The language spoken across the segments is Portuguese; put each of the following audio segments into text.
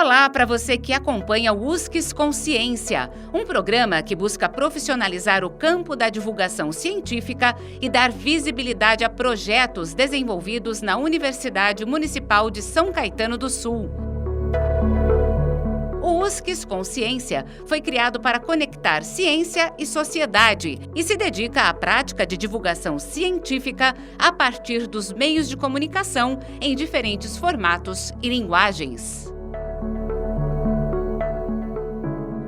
Olá para você que acompanha o USCS Consciência, um programa que busca profissionalizar o campo da divulgação científica e dar visibilidade a projetos desenvolvidos na Universidade Municipal de São Caetano do Sul. O USCS Consciência foi criado para conectar ciência e sociedade e se dedica à prática de divulgação científica a partir dos meios de comunicação em diferentes formatos e linguagens.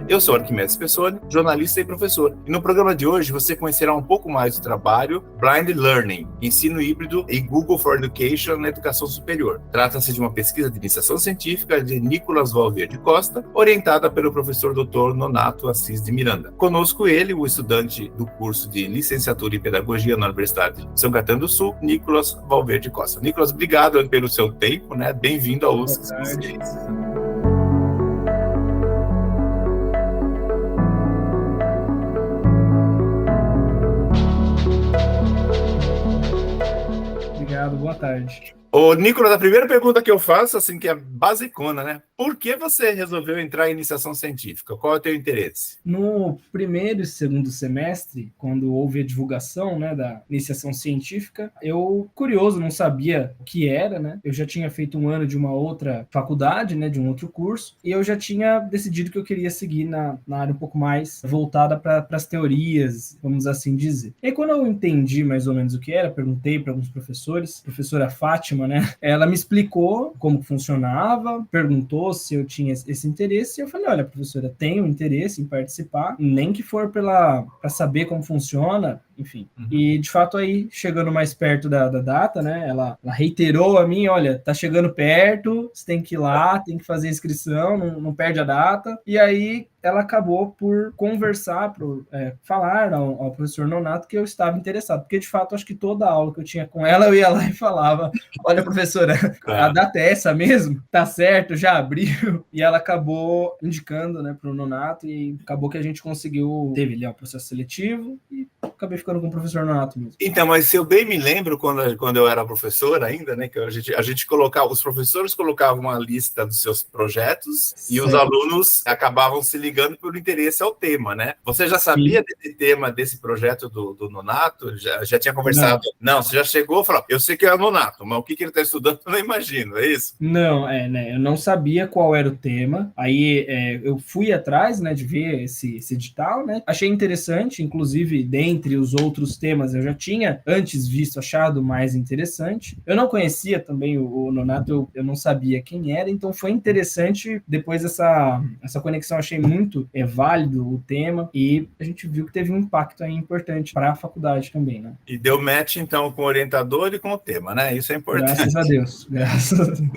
Eu sou Arquimedes Pessoni, jornalista e professor. E no programa de hoje você conhecerá um pouco mais do trabalho Blind Learning, ensino híbrido e Google for Education na educação superior. Trata-se de uma pesquisa de iniciação científica de Nicolas Valverde Costa, orientada pelo professor Dr. Nonato Assis de Miranda. Conosco ele, o estudante do curso de licenciatura em pedagogia na Universidade de São Caetano do Sul, Nicolas Valverde Costa. Nicolas, obrigado pelo seu tempo, né? Bem-vindo ao USCS Consciência. Boa tarde. Ô, Nicolas, a primeira pergunta que eu faço, assim, que é basicona, né? Por que você resolveu entrar em iniciação científica? Qual é o teu interesse? No primeiro e segundo semestre, quando houve a divulgação, né, da iniciação científica, eu, curioso, não sabia o que era, né? Eu já tinha feito um ano de uma outra faculdade, né, de um outro curso, e eu já tinha decidido que eu queria seguir na área um pouco mais voltada para as teorias, vamos assim dizer. E aí, quando eu entendi mais ou menos o que era, perguntei para alguns professores, a professora Fátima, né, ela me explicou como funcionava, perguntou se eu tinha esse interesse, e eu falei, olha, professora, tenho interesse em participar, nem que for para saber como funciona, enfim. E, de fato, aí, chegando mais perto da data, né, ela reiterou a mim, olha, tá chegando perto, você tem que ir lá, tem que fazer a inscrição, não perde a data. E aí, ela acabou por conversar, por falar ao professor Nonato que eu estava interessado, porque, de fato, acho que toda aula que eu tinha com ela, eu ia lá e falava, olha, professora, a data é essa mesmo? Tá certo, já abriu. E ela acabou indicando, né, pro Nonato, e acabou que a gente conseguiu, teve ali o processo seletivo, e acabei ficando com o professor Nonato mesmo. Então, mas se eu bem me lembro, quando eu era professor ainda, né, que a gente colocava, os professores colocavam uma lista dos seus projetos, certo, e os alunos acabavam se ligando pelo interesse ao tema, né? Você já sabia desse tema, desse projeto do Nonato? Já tinha conversado? Não, você já chegou e falou, eu sei que é o Nonato, mas o que ele está estudando eu não imagino, é isso? Não, né, eu não sabia qual era o tema, aí eu fui atrás, né, de ver esse edital, né, achei interessante, inclusive, dentre os outros temas, eu já tinha antes achado mais interessante. Eu não conhecia também o Nonato, eu não sabia quem era, então foi interessante, depois essa conexão, achei muito válido o tema, e a gente viu que teve um impacto aí importante para a faculdade também, né. E deu match, então, com o orientador e com o tema, né? Isso é importante. Graças a Deus.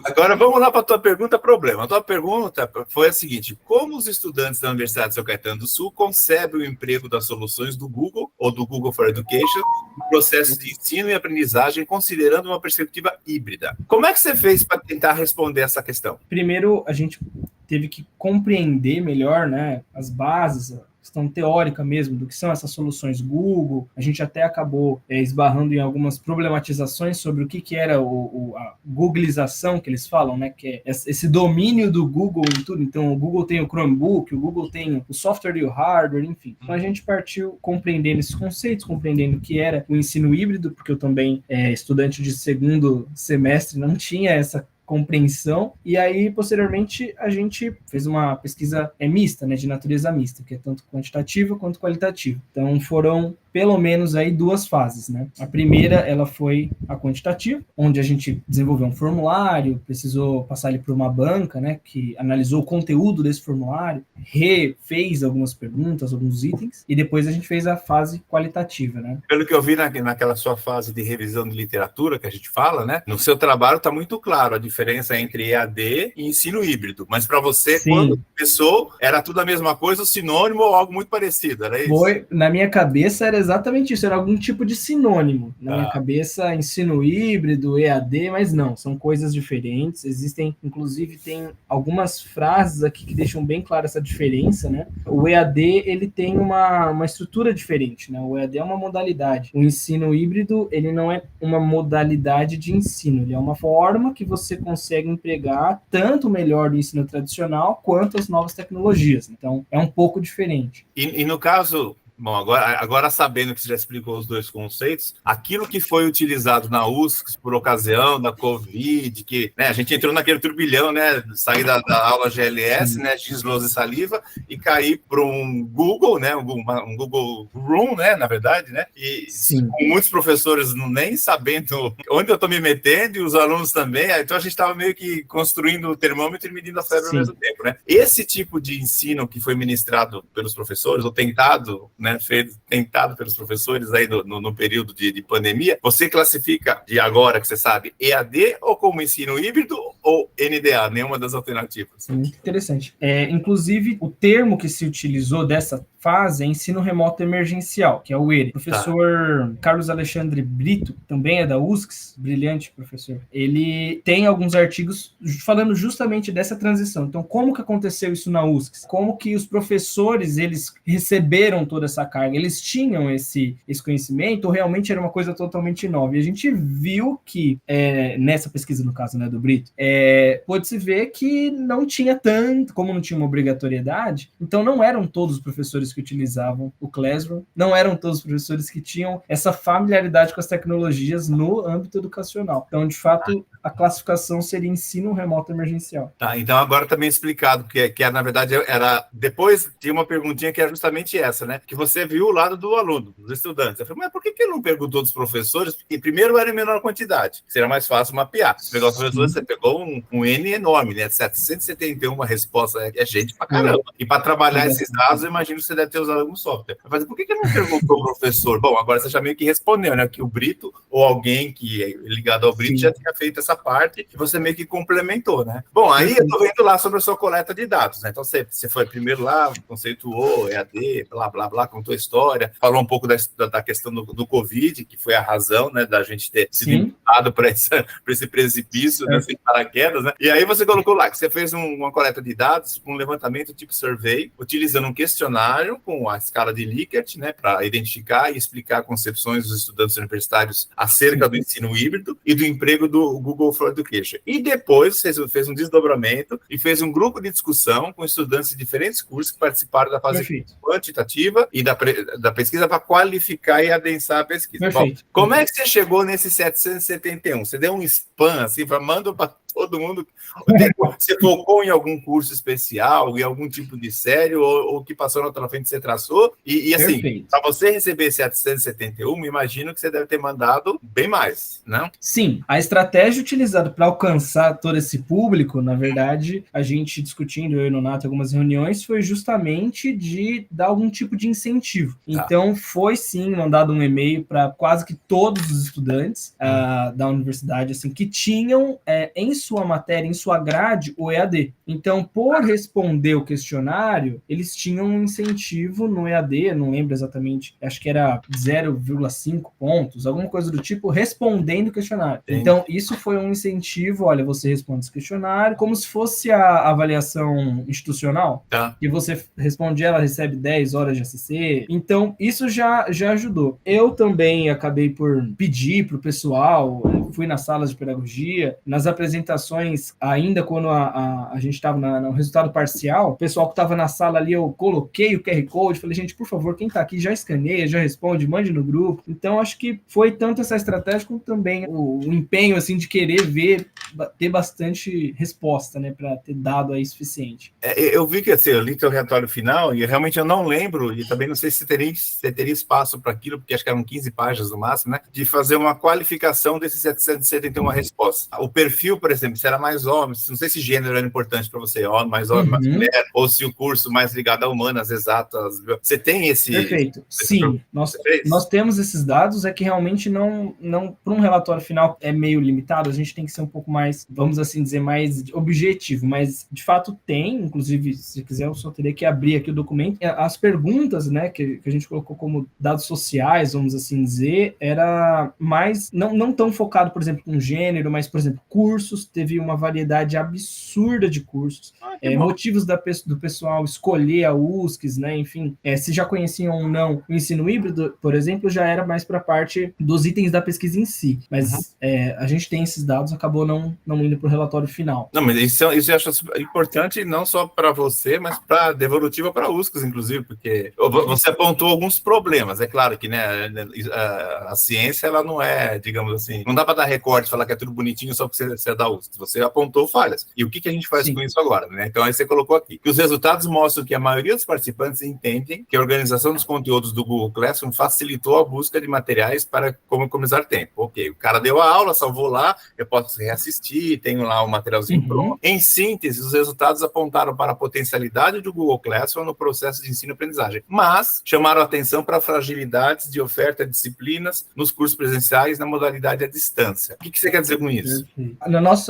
Agora vamos lá para a tua pergunta, problema. A tua pergunta foi a seguinte: como os estudantes da Universidade de São Caetano do Sul concebem o emprego das soluções do Google ou do Google for Education no processo de ensino e aprendizagem, considerando uma perspectiva híbrida? Como é que você fez para tentar responder essa questão? Primeiro, a gente teve que compreender melhor, né, as bases, questão teórica mesmo do que são essas soluções Google. A gente até acabou esbarrando em algumas problematizações sobre o que era a Googleização, que eles falam, né, que é esse domínio do Google em tudo. Então, o Google tem o Chromebook, o Google tem o software e o hardware, enfim. Então, a gente partiu compreendendo esses conceitos, compreendendo o que era o ensino híbrido, porque eu também, estudante de segundo semestre, não tinha essa compreensão, e aí, posteriormente, a gente fez uma pesquisa mista, né, de natureza mista, que é tanto quantitativa quanto qualitativa. Então, foram pelo menos aí duas fases, né? A primeira, ela foi a quantitativa, onde a gente desenvolveu um formulário, precisou passar ele por uma banca, né, que analisou o conteúdo desse formulário, refez algumas perguntas, alguns itens, e depois a gente fez a fase qualitativa, né? Pelo que eu vi naquela sua fase de revisão de literatura, que a gente fala, né, no seu trabalho está muito claro a diferença entre EAD e ensino híbrido, mas para você, sim, quando começou, era tudo a mesma coisa, sinônimo ou algo muito parecido, era isso? Foi, na minha cabeça era exatamente isso, era algum tipo de sinônimo. Na minha cabeça, ensino híbrido, EAD, mas não, são coisas diferentes. Existem, inclusive, tem algumas frases aqui que deixam bem clara essa diferença, né? O EAD, ele tem uma estrutura diferente, né? O EAD é uma modalidade. O ensino híbrido, ele não é uma modalidade de ensino, ele é uma forma que você consegue empregar tanto o melhor do ensino tradicional quanto as novas tecnologias. Então, é um pouco diferente. E no caso... Bom, agora sabendo que você já explicou os dois conceitos, aquilo que foi utilizado na USC por ocasião da Covid, que, né, a gente entrou naquele turbilhão, né, sair da aula GLS, né, giz, lousa e saliva, e cair para um Google, né, um Google Room, né, na verdade, né, e com muitos professores nem sabendo onde eu estou me metendo, e os alunos também, então a gente estava meio que construindo o termômetro e medindo a febre ao mesmo tempo, né. Esse tipo de ensino que foi ministrado pelos professores, ou tentado, né, tentado pelos professores aí no período de pandemia, você classifica de agora, que você sabe, EAD ou como ensino híbrido ou NDA, nenhuma das alternativas? Muito interessante. Inclusive, o termo que se utilizou dessa fase é ensino remoto emergencial, que é o ERE. O professor Carlos Alexandre Brito, também é da USCS, brilhante professor, ele tem alguns artigos falando justamente dessa transição. Então, como que aconteceu isso na USCS? Como que os professores, eles receberam toda essa carga? Eles tinham esse conhecimento ou realmente era uma coisa totalmente nova? E a gente viu que, nessa pesquisa, no caso, né, do Brito, pode-se ver que não tinha tanto, como não tinha uma obrigatoriedade, então não eram todos os professores que utilizavam o Classroom, não eram todos os professores que tinham essa familiaridade com as tecnologias no âmbito educacional. Então, de fato, a classificação seria ensino remoto emergencial. Tá, então agora tá bem explicado, que na verdade era, depois tinha uma perguntinha que era justamente essa, né, que você viu o lado do aluno, dos estudantes. Eu falei, mas por que ele não perguntou dos professores? Porque primeiro era em menor quantidade, seria mais fácil mapear. Você pegou os professores, você pegou um N enorme, né, 771 resposta, é gente pra caramba. E para trabalhar esses dados, eu imagino que você deve ter usado algum software. Mas por que ele não perguntou ao professor? Bom, agora você já meio que respondeu, né? Que o Brito, ou alguém que é ligado ao Brito, já tinha feito essa parte, e você meio que complementou, né? Bom, aí eu tô vendo lá sobre a sua coleta de dados, né? Então você foi primeiro lá, conceituou EAD, blá, blá, blá, contou a história, falou um pouco da questão do Covid, que foi a razão, né, da gente ter sido empurrado para esse precipício, né, sem paraquedas, né? E aí você colocou lá que você fez uma coleta de dados, um levantamento tipo survey, utilizando um questionário com a escala de Likert, né, para identificar e explicar concepções dos estudantes universitários acerca do ensino híbrido e do emprego do Google for Education. E depois você fez um desdobramento e fez um grupo de discussão com estudantes de diferentes cursos que participaram da fase quantitativa e da pesquisa para qualificar e adensar a pesquisa. Bom, como é que você chegou nesse 771? Você deu um spam, assim, manda para todo mundo? Você focou em algum curso especial, em algum tipo de série, ou que passou na outra frente você traçou? E assim, para você receber 771, imagino que você deve ter mandado bem mais, não? Sim, a estratégia utilizada para alcançar todo esse público, na verdade, a gente discutindo, eu e o Nonato, algumas reuniões, foi justamente de dar algum tipo de incentivo. Então, foi sim mandado um e-mail para quase que todos os estudantes da universidade, assim, que tinham em sua matéria, em sua grade, o EAD. Então, por responder o questionário, eles tinham um incentivo no EAD, não lembro exatamente, acho que era 0,5 pontos, alguma coisa do tipo, respondendo o questionário. Então, isso foi um incentivo, olha, você responde esse questionário, como se fosse a avaliação institucional, que você responde, ela recebe 10 horas de ACC. Então, isso já ajudou. Eu também acabei por pedir para o pessoal, fui nas salas de pedagogia, nas apresentações, ainda quando a gente estava no resultado parcial, o pessoal que estava na sala ali, eu coloquei o QR Code, falei, gente, por favor, quem está aqui já escaneia, já responde, mande no grupo. Então, acho que foi tanto essa estratégia, como também o empenho, assim, de querer ter bastante resposta, né, para ter dado aí suficiente. Eu vi que, assim, eu li teu relatório final, e realmente eu não lembro, e também não sei se você teria espaço para aquilo, porque acho que eram 15 páginas no máximo, né, de fazer uma qualificação desses 771 respostas. O perfil, por exemplo, se era mais homem, não sei se gênero era importante para você, mais homem, mais mulher, ou se o curso mais ligado a humanas, exatas. Você tem esse... Perfeito. Sim, nós temos esses dados, é que realmente não para um relatório final é meio limitado, a gente tem que ser um pouco mais, vamos assim dizer, mais objetivo, mas de fato tem, inclusive, se quiser, eu só teria que abrir aqui o documento. As perguntas, né, que a gente colocou como dados sociais, vamos assim dizer, era mais, não tão focado, por exemplo, com gênero, mas, por exemplo, cursos, teve uma variedade absurda de cursos. motivos do pessoal escolher a UFSC, né? Enfim, se já conheciam ou não o ensino híbrido, por exemplo, já era mais para a parte dos itens da pesquisa em si. Mas a gente tem esses dados, acabou não indo para o relatório final. Não, mas isso eu acho importante não só para você, mas para devolutiva para a UFSC, inclusive, porque você apontou alguns problemas. É claro que, né, a ciência, ela não é, digamos assim, não dá para dar recorte e falar que é tudo bonitinho só porque você é da UFSC. Você apontou falhas. E o que a gente faz com isso agora, né? Então, aí você colocou aqui que os resultados mostram que a maioria dos participantes entendem que a organização dos conteúdos do Google Classroom facilitou a busca de materiais para como economizar tempo. Ok, o cara deu a aula, salvou lá, eu posso reassistir, tenho lá o materialzinho pronto. Em síntese, os resultados apontaram para a potencialidade do Google Classroom no processo de ensino-aprendizagem, mas chamaram a atenção para fragilidades de oferta de disciplinas nos cursos presenciais na modalidade à distância. O que você quer dizer com isso?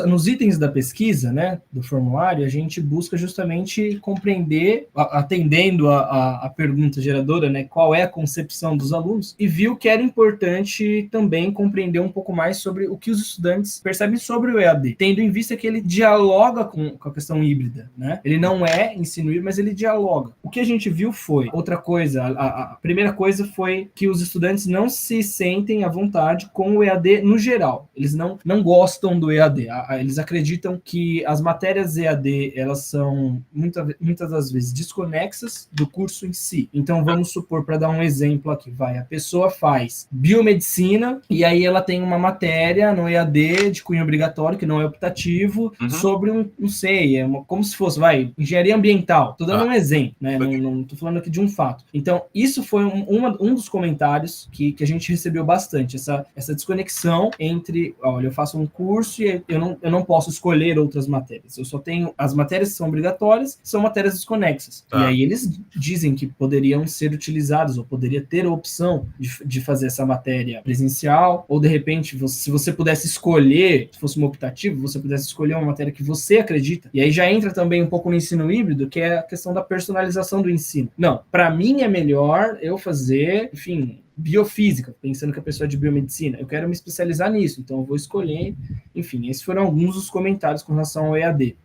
Nos itens da pesquisa, né, do formulário, a gente busca justamente compreender, atendendo a pergunta geradora, né, qual é a concepção dos alunos, e viu que era importante também compreender um pouco mais sobre o que os estudantes percebem sobre o EAD, tendo em vista que ele dialoga com a questão híbrida, né? Ele não é ensino híbrido, mas ele dialoga. O que a gente viu foi, outra coisa, a primeira coisa foi que os estudantes não se sentem à vontade com o EAD no geral. Eles não gostam do EAD. Eles acreditam que as matérias EAD, elas são muitas das vezes desconexas do curso em si. Então, vamos supor, para dar um exemplo aqui, a pessoa faz biomedicina e aí ela tem uma matéria no EAD de cunho obrigatório, que não é optativo, sobre não sei, como se fosse, engenharia ambiental. Estou dando um exemplo, né? Não estou falando aqui de um fato. Então, isso foi um dos comentários que a gente recebeu bastante, essa desconexão entre, olha, eu faço um curso e eu não posso escolher outras matérias. Eu só tenho as matérias que são obrigatórias, são matérias desconexas. E aí eles dizem que poderiam ser utilizados, ou poderia ter a opção de fazer essa matéria presencial, ou de repente, se você pudesse escolher, se fosse um optativo, você pudesse escolher uma matéria que você acredita. E aí já entra também um pouco no ensino híbrido, que é a questão da personalização do ensino. Não, para mim é melhor eu fazer, enfim, biofísica, pensando que a pessoa é de biomedicina. Eu quero me especializar nisso, então eu vou escolher. Enfim, esses foram alguns dos comentários com relação ao EAD.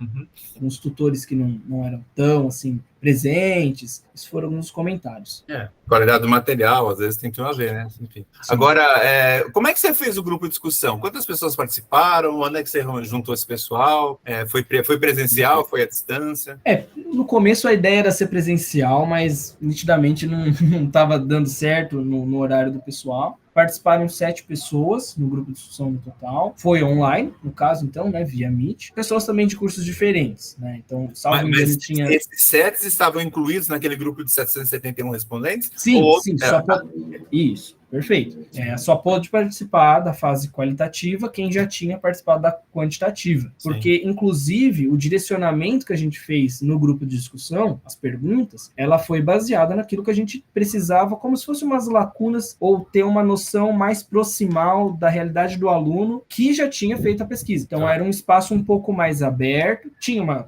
Alguns tutores que não eram tão, assim, presentes. Esses foram alguns comentários. Qualidade do material, às vezes tem tudo a ver, né? Enfim. Agora, como é que você fez o grupo de discussão? Quantas pessoas participaram? Onde é que você juntou esse pessoal? Foi presencial? Foi à distância? No começo a ideia era ser presencial, mas nitidamente não estava dando certo no horário do pessoal. Participaram 7 pessoas no grupo de discussão no total. Foi online, no caso, então, né, via Meet. Pessoas também de cursos diferentes, né? Então, salvo engano, tinha... Esses 7 estavam incluídos naquele grupo de 771 respondentes? Sim, isso. Perfeito. Só pode participar da fase qualitativa quem já tinha participado da quantitativa. Porque, inclusive, o direcionamento que a gente fez no grupo de discussão, as perguntas, ela foi baseada naquilo que a gente precisava, como se fossem umas lacunas, ou ter uma noção mais proximal da realidade do aluno que já tinha feito a pesquisa. Então, era um espaço um pouco mais aberto, tinha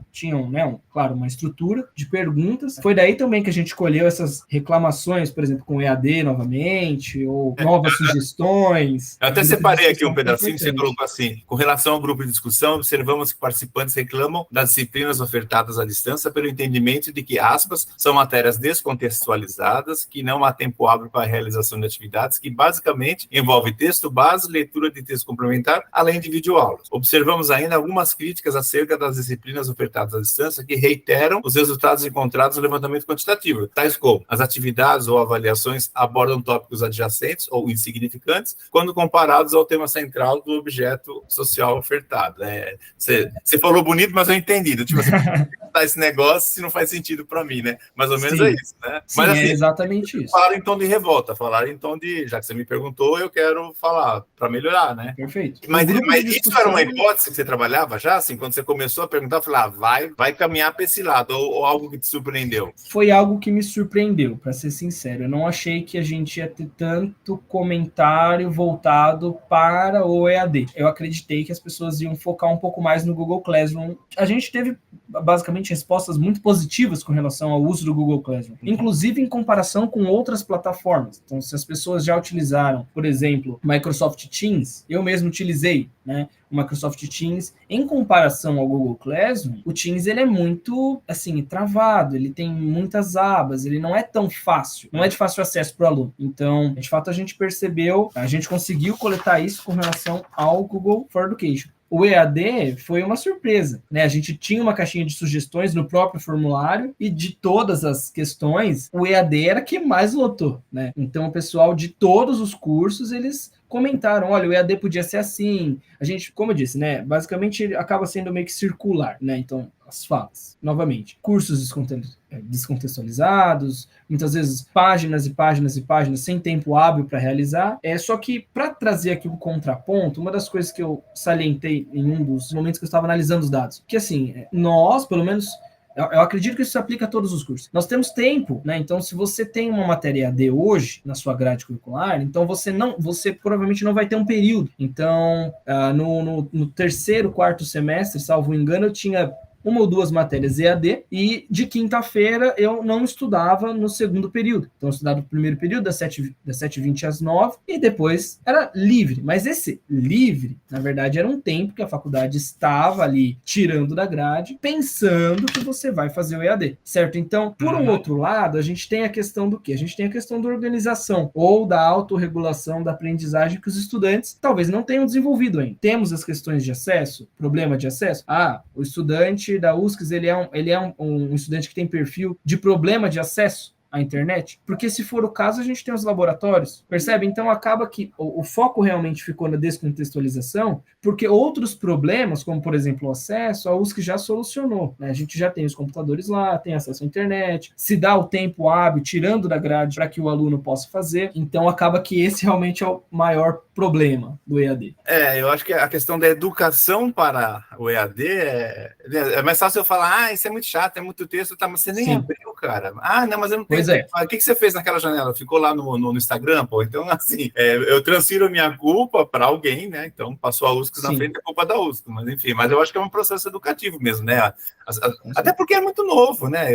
claro, uma estrutura de perguntas. Foi daí também que a gente escolheu essas reclamações, por exemplo, com EAD novamente, ou novas sugestões. Eu até separei aqui um pedacinho, você colocou assim: com relação ao grupo de discussão, observamos que participantes reclamam das disciplinas ofertadas à distância pelo entendimento de que, aspas, são matérias descontextualizadas, que não há tempo hábil para a realização de atividades, que basicamente envolve texto base, leitura de texto complementar, além de videoaulas. Observamos ainda algumas críticas acerca das disciplinas ofertadas à distância que reiteram os resultados encontrados no levantamento quantitativo, tais como as atividades ou avaliações abordam tópicos adjacentes ou insignificantes quando comparados ao tema central do objeto social ofertado. Você falou bonito, mas eu entendi. Tipo assim, esse negócio se não faz sentido para mim, né? Mais ou menos é isso, né? Sim, mas assim, é exatamente isso. Falaram em tom de revolta, falaram em tom de, já que você me perguntou, eu quero falar para melhorar, né? Perfeito. Mas isso era uma hipótese que você trabalhava já, assim, quando você começou a perguntar, eu falei, vai caminhar para esse lado, ou algo que te surpreendeu? Foi algo que me surpreendeu, para ser sincero. Eu não achei que a gente ia ter tanto comentário voltado para o EAD. Eu acreditei que as pessoas iam focar um pouco mais no Google Classroom. A gente teve basicamente realmente respostas muito positivas com relação ao uso do Google Classroom, inclusive em comparação com outras plataformas. Então, se as pessoas já utilizaram, por exemplo, Microsoft Teams, eu mesmo utilizei, né, o Microsoft Teams, em comparação ao Google Classroom, o Teams ele é muito, assim, travado, ele tem muitas abas, ele não é tão fácil, não é de fácil acesso para o aluno. Então, de fato, a gente percebeu, a gente conseguiu coletar isso com relação ao Google for Education. O EAD foi uma surpresa, né? A gente tinha uma caixinha de sugestões no próprio formulário e de todas as questões, o EAD era que mais lotou, né? Então, o pessoal de todos os cursos, eles comentaram, olha, o EAD podia ser assim. A gente, como eu disse, né? Basicamente, ele acaba sendo meio que circular, né? Então, as falas, novamente, cursos descontextualizados, muitas vezes páginas e páginas e páginas sem tempo hábil para realizar. Só que, para trazer aqui o contraponto, uma das coisas que eu salientei em um dos momentos que eu estava analisando os dados, que assim, nós, pelo menos, eu acredito que isso se aplica a todos os cursos. Nós temos tempo, né? Então, se você tem uma matéria EAD hoje na sua grade curricular, então você provavelmente não vai ter um período. Então, no terceiro, quarto semestre, salvo engano, eu tinha uma ou duas matérias EAD, e de quinta-feira eu não estudava no segundo período. Então, eu estudava no primeiro período, das 7h20 às 9h, e depois era livre. Mas esse livre, na verdade, era um tempo que a faculdade estava ali tirando da grade, pensando que você vai fazer o EAD, certo? Então, por um outro lado, a gente tem a questão do quê? A gente tem a questão da organização, ou da autorregulação da aprendizagem que os estudantes talvez não tenham desenvolvido ainda. Temos as questões de acesso, problema de acesso. O estudante da USCS, ele é um estudante que tem perfil de problema de acesso à internet, porque se for o caso, a gente tem os laboratórios, percebe? Então acaba que o foco realmente ficou na descontextualização, porque outros problemas, como por exemplo o acesso, a USCS já solucionou, né? A gente já tem os computadores lá, tem acesso à internet, se dá o tempo hábil, tirando da grade para que o aluno possa fazer, então acaba que esse realmente é o maior problema do EAD. Eu acho que a questão da educação para o EAD é mais fácil eu falar, isso é muito chato, é muito texto, tá, mas você nem abriu, cara. Não, mas eu não tenho tempo. O que você fez naquela janela? Ficou lá no Instagram, pô? Então, assim, eu transfiro a minha culpa para alguém, né? Então, passou a USCS na frente, é culpa da USCS, mas enfim, mas eu acho que é um processo educativo mesmo, né? Até porque é muito novo, né?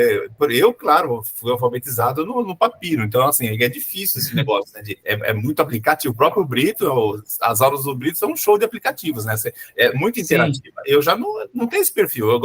Eu, claro, fui alfabetizado no papiro, então, assim, é difícil esse negócio, né? É muito aplicativo. O próprio Brito, as aulas do Brito são um show de aplicativos, né? É muito interativa. Eu já não tenho esse perfil, eu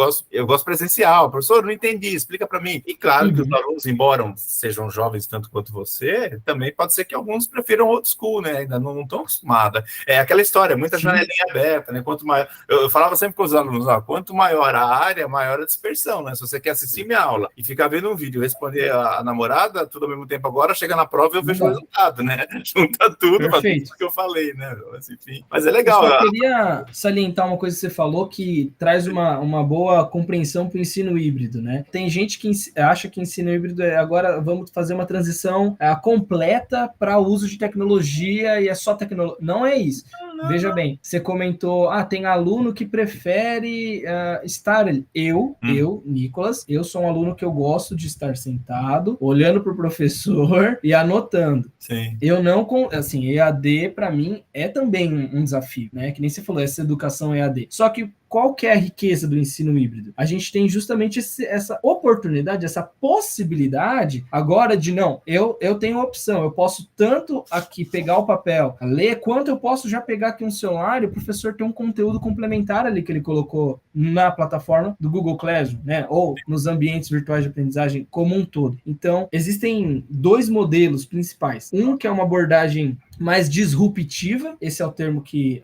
gosto presencial. Professor, não entendi, explica para mim. E claro que os alunos, embora sejam jovens tanto quanto você, também pode ser que alguns prefiram old school, né? Ainda não estão acostumados. É aquela história, muita janelinha aberta, né? Quanto maior, eu falava sempre com os alunos, quanto maior a área, maior a dispersão, né? Se você quer assistir minha aula e ficar vendo um vídeo, responder a namorada, tudo ao mesmo tempo agora, chega na prova e eu vejo o resultado, né? Junta tudo, faz tudo que eu falei, né? Mas, enfim, mas é legal. Eu só queria salientar uma coisa que você falou que traz uma boa compreensão para o ensino híbrido, né? Tem gente que acha que ensino híbrido agora vamos fazer uma transição completa para o uso de tecnologia e é só tecnologia. Não é isso. Veja bem, você comentou, tem aluno que prefere estar... Eu, Nicolas, eu sou um aluno que eu gosto de estar sentado, olhando para o professor e anotando. Sim. Eu não... Assim, EAD, para mim, é também um desafio, né? Que nem você falou, essa educação EAD. Só que qual que é a riqueza do ensino híbrido? A gente tem justamente essa oportunidade, essa possibilidade agora de, eu tenho opção, eu posso tanto aqui pegar o papel, ler, quanto eu posso já pegar aqui um celular e o professor tem um conteúdo complementar ali que ele colocou na plataforma do Google Classroom, né? Ou nos ambientes virtuais de aprendizagem como um todo. Então, existem dois modelos principais. Um que é uma abordagem mais disruptiva, esse é o termo que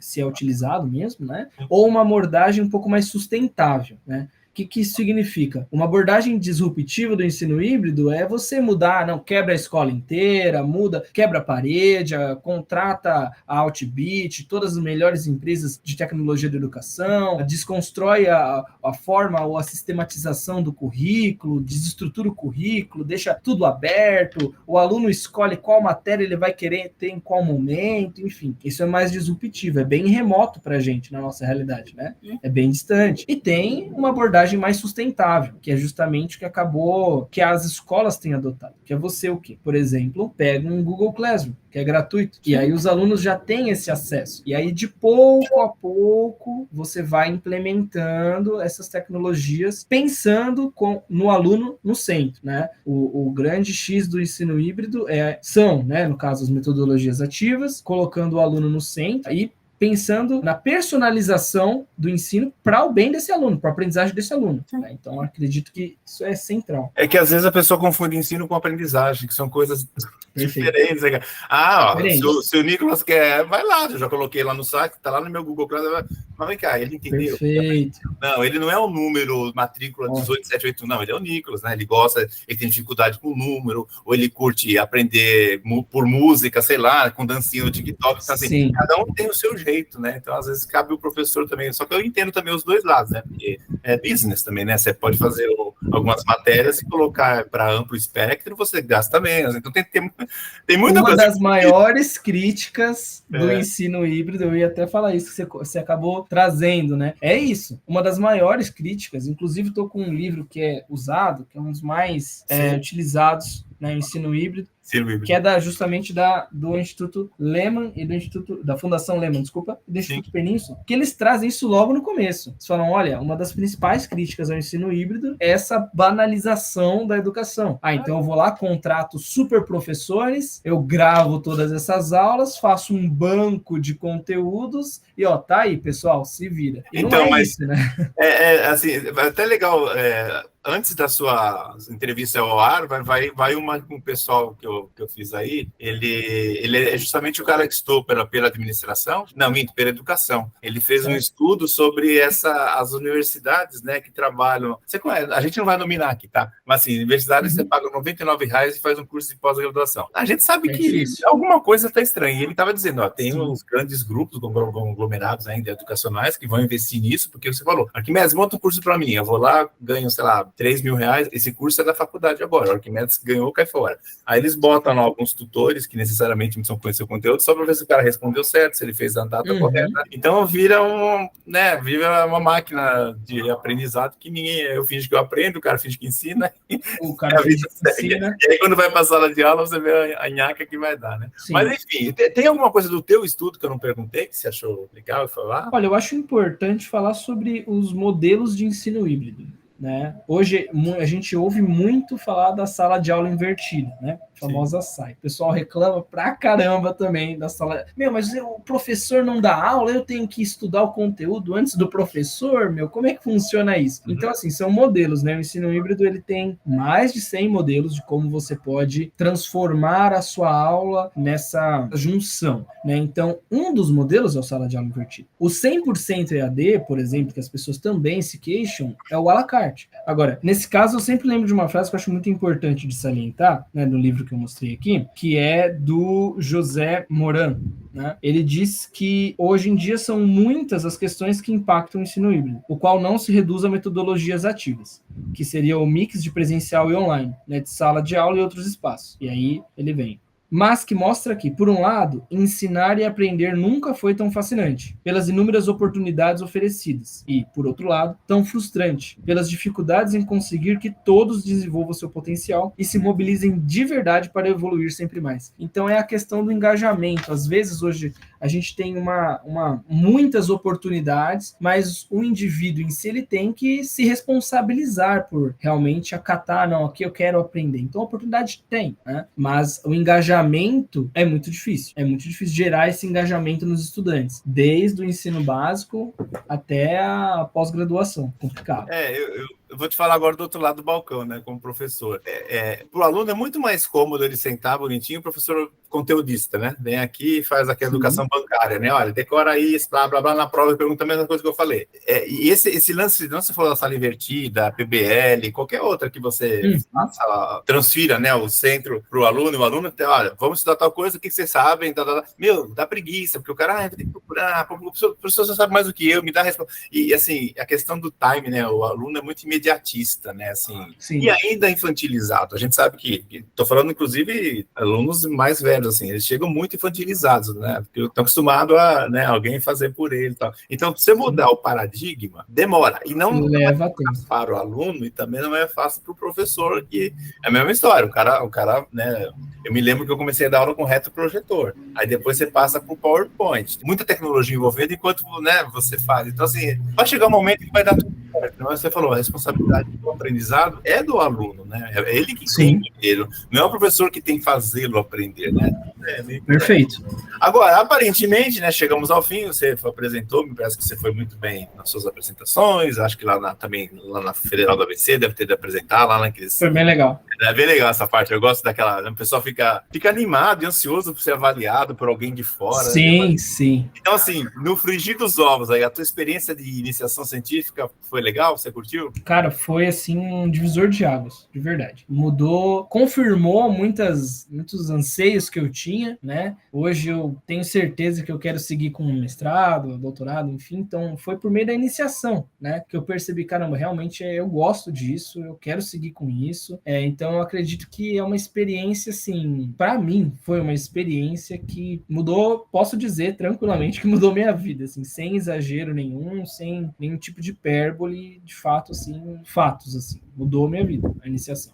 se é utilizado mesmo, né? Ou uma abordagem um pouco mais sustentável, né? O que isso significa? Uma abordagem disruptiva do ensino híbrido é você mudar, quebra a escola inteira, quebra a parede, contrata a Outbit, todas as melhores empresas de tecnologia da educação, desconstrói a forma ou a sistematização do currículo, desestrutura o currículo, deixa tudo aberto, o aluno escolhe qual matéria ele vai querer ter em qual momento, enfim. Isso é mais disruptivo, é bem remoto para a gente, na nossa realidade, né? É bem distante. E tem uma abordagem aprendizagem mais sustentável, que é justamente o que acabou, que as escolas têm adotado, que é você o quê? Por exemplo, pega um Google Classroom, que é gratuito, e aí os alunos já têm esse acesso, e aí de pouco a pouco você vai implementando essas tecnologias, pensando no aluno no centro, né? O grande X do ensino híbrido são, né, no caso, as metodologias ativas, colocando o aluno no centro, e pensando na personalização do ensino para o bem desse aluno, para a aprendizagem desse aluno. Né? Então, acredito que isso é central. É que às vezes a pessoa confunde ensino com aprendizagem, que são coisas diferentes. Se o Nicolas quer, vai lá, eu já coloquei lá no site, tá lá no meu Google Classroom, mas vem cá, ele entendeu. Perfeito. Não, ele não é o número, matrícula 18781, não, ele é o Nicolas, né? Ele gosta, ele tem dificuldade com o número, ou ele curte aprender por música, sei lá, com dancinha no TikTok, então, assim, cada um tem o seu jeito, né? Então, às vezes, cabe o professor também, só que eu entendo também os dois lados, né? Porque é business também, né? Você pode fazer algumas matérias e colocar para amplo espectro, você gasta menos, então tem muita coisa. Uma das maiores críticas do ensino híbrido, eu ia até falar isso, que você acabou trazendo, né? É isso, uma das maiores críticas, inclusive estou com um livro que é usado, que é um dos mais utilizados no ensino híbrido, que é justamente do Instituto Lehman e da Fundação Lehman, e do Instituto Península, que eles trazem isso logo no começo. Eles falam, olha, uma das principais críticas ao ensino híbrido é essa banalização da educação. Então eu vou lá, contrato super professores, eu gravo todas essas aulas, faço um banco de conteúdos e, tá aí, pessoal, se vira. E então, não é isso, né? Assim, é até legal, antes da sua entrevista ao ar, vai um pessoal que eu fiz aí, ele é justamente o cara que estou pela administração, não, minto, pela educação. Ele fez um estudo sobre as universidades, né, que trabalham, a gente não vai nominar aqui, tá? Mas assim, universidades você paga R$99 e faz um curso de pós-graduação. A gente sabe que alguma coisa está estranha. E ele estava dizendo, tem uns grandes grupos conglomerados ainda educacionais que vão investir nisso, porque você falou, Arquimedes, monta um curso para mim, eu vou lá, ganho, sei lá, R$3.000, esse curso é da faculdade agora, o Arquimedes ganhou, cai fora. Aí eles botam lá alguns tutores que necessariamente precisam conhecer o conteúdo, só para ver se o cara respondeu certo, se ele fez a data correta. Então vira uma máquina de aprendizado que eu finge que eu aprendo, o cara finge que ensina. O cara finge que ensina. E aí quando vai para a sala de aula, você vê a nhaca que vai dar, né? Sim. Mas enfim, tem alguma coisa do teu estudo que eu não perguntei, que você achou legal falar? Olha, eu acho importante falar sobre os modelos de ensino híbrido. Né? Hoje a gente ouve muito falar da sala de aula invertida, né? A famosa SAI. O pessoal reclama pra caramba também da sala. Mas o professor não dá aula, eu tenho que estudar o conteúdo antes do professor, como é que funciona isso? Então, assim, são modelos, né? O ensino híbrido, ele tem mais de 100 modelos de como você pode transformar a sua aula nessa junção, né? Então, um dos modelos é a sala de aula invertida. O 100% EAD, por exemplo, que as pessoas também se queixam, é o à la carte. Agora, nesse caso, eu sempre lembro de uma frase que eu acho muito importante de salientar, né, no livro que eu mostrei aqui, que é do José Moran. Né? Ele diz que hoje em dia são muitas as questões que impactam o ensino híbrido, o qual não se reduz a metodologias ativas, que seria o mix de presencial e online, né, de sala de aula e outros espaços. E aí ele vem. Mas que mostra que, por um lado, ensinar e aprender nunca foi tão fascinante, pelas inúmeras oportunidades oferecidas, e, por outro lado, tão frustrante, pelas dificuldades em conseguir que todos desenvolvam seu potencial e se mobilizem de verdade para evoluir sempre mais. Então é a questão do engajamento. Às vezes, hoje, a gente tem muitas oportunidades, mas o indivíduo em si, ele tem que se responsabilizar por realmente acatar, aqui eu quero aprender. Então a oportunidade tem, né? Mas o engajamento é muito difícil. É muito difícil gerar esse engajamento nos estudantes, desde o ensino básico até a pós-graduação. Complicado. Eu vou te falar agora do outro lado do balcão, né, como professor. Para o aluno é muito mais cômodo ele sentar bonitinho, o professor conteudista, né? Vem aqui e faz aqui a educação bancária, né? Olha, decora isso, blá, blá, blá, na prova e pergunta a mesma coisa que eu falei. E esse lance, não se for da sala invertida, PBL, qualquer outra que você faça, transfira, né, o centro para o aluno, e o aluno, olha, vamos estudar tal coisa, o que vocês sabem? Dá preguiça, porque o cara tem que procurar, o professor já sabe mais do que eu, me dá a resposta. E, assim, a questão do time, né? O aluno é muito imediato. imediatista, né? Assim, Sim. e ainda infantilizado. A gente sabe que tô falando, inclusive, alunos mais velhos, assim, eles chegam muito infantilizados, né? Porque estão acostumados a, né, alguém fazer por ele e tal. Então, se você mudar o paradigma, demora. E não Leva é tempo. fácil para o aluno e também não é fácil para o professor, que é a mesma história. O cara, né? Eu me lembro que eu comecei a dar aula com retroprojetor. Aí depois você passa para o PowerPoint. Muita tecnologia envolvida enquanto, né, você faz. Então, assim, vai chegar um momento que vai dar tudo certo. Mas você falou, a responsabilidade do aprendizado é do aluno, né? É ele que tem que ter. Não é o professor que tem que fazê-lo aprender, né? Perfeito. Agora, aparentemente, né, chegamos ao fim, você apresentou, me parece que você foi muito bem nas suas apresentações, acho que também lá na Federal do ABC deve ter de apresentar, lá naqueles... Foi bem legal. É bem legal essa parte, eu gosto daquela... O pessoal fica animado e ansioso por ser avaliado por alguém de fora. Sim, né? sim. Então, assim, no frigir dos ovos, aí, a tua experiência de iniciação científica foi legal? Você curtiu? Cara, foi, assim, um divisor de águas, de verdade. Mudou, confirmou muitos anseios que eu tinha, né? Hoje eu tenho certeza que eu quero seguir com mestrado, doutorado, enfim. Então, foi por meio da iniciação, né? Que eu percebi, caramba, realmente eu gosto disso, eu quero seguir com isso. Então, eu acredito que é uma experiência, assim, para mim, foi uma experiência que mudou, posso dizer tranquilamente que mudou minha vida, assim, sem exagero nenhum, sem nenhum tipo de hipérbole, de fato, assim, fatos, assim, mudou minha vida, a iniciação.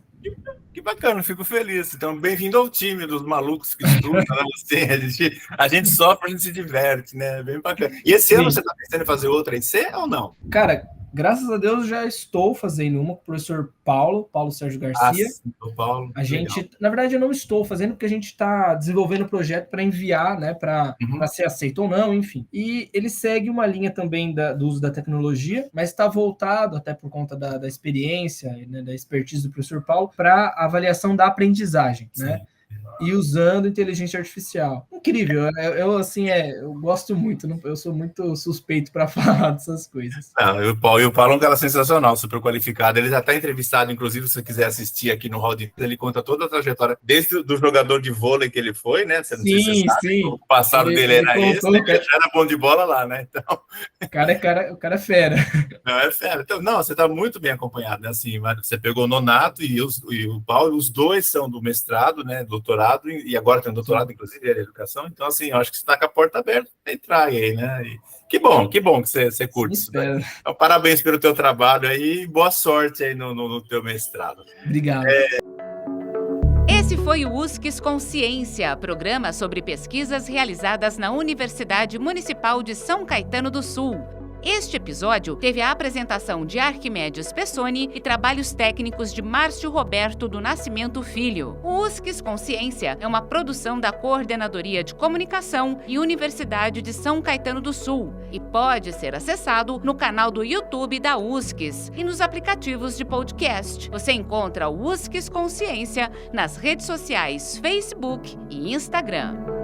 Que bacana, fico feliz. Então, bem-vindo ao time dos malucos que estudam. Assim, a gente sofre, a gente se diverte, né? Bem bacana. E esse ano você está pensando em fazer outra IC ou não? Cara, graças a Deus já estou fazendo uma com o professor Paulo Sérgio Garcia. Paulo. A gente, na verdade, eu não estou fazendo porque a gente está desenvolvendo o projeto para enviar, né, para ser aceito ou não, enfim. E ele segue uma linha também do uso da tecnologia, mas está voltado, até por conta da experiência, né, da expertise do professor Paulo, para avaliação da aprendizagem, né? E usando inteligência artificial. Incrível, eu assim, eu gosto muito, eu sou muito suspeito para falar dessas coisas. Não, e o Paulo é um cara sensacional, super qualificado, ele já está entrevistado, inclusive, se você quiser assistir aqui no Hall de ele conta toda a trajetória, desde do jogador de vôlei que ele foi, né? Você não sei se você sabe, o passado dele era esse, ele já era bom de bola lá, né? Então... O cara é fera. Não, é fera. Então, não, você está muito bem acompanhado, né? Assim, você pegou o Nonato e o Paulo, os dois são do mestrado, né? Doutorado, e agora tem um doutorado, inclusive, em educação. Então, assim, eu acho que você está com a porta aberta para entrar aí, né? E que bom que você curte isso. Então, parabéns pelo teu trabalho aí e boa sorte aí no teu mestrado. Obrigado. Esse foi o USCS Consciência, programa sobre pesquisas realizadas na Universidade Municipal de São Caetano do Sul. Este episódio teve a apresentação de Arquimedes Pessoni e trabalhos técnicos de Márcio Roberto do Nascimento Filho. O USCS Consciência é uma produção da Coordenadoria de Comunicação e Universidade de São Caetano do Sul e pode ser acessado no canal do YouTube da USCS e nos aplicativos de podcast. Você encontra o USCS Consciência nas redes sociais Facebook e Instagram.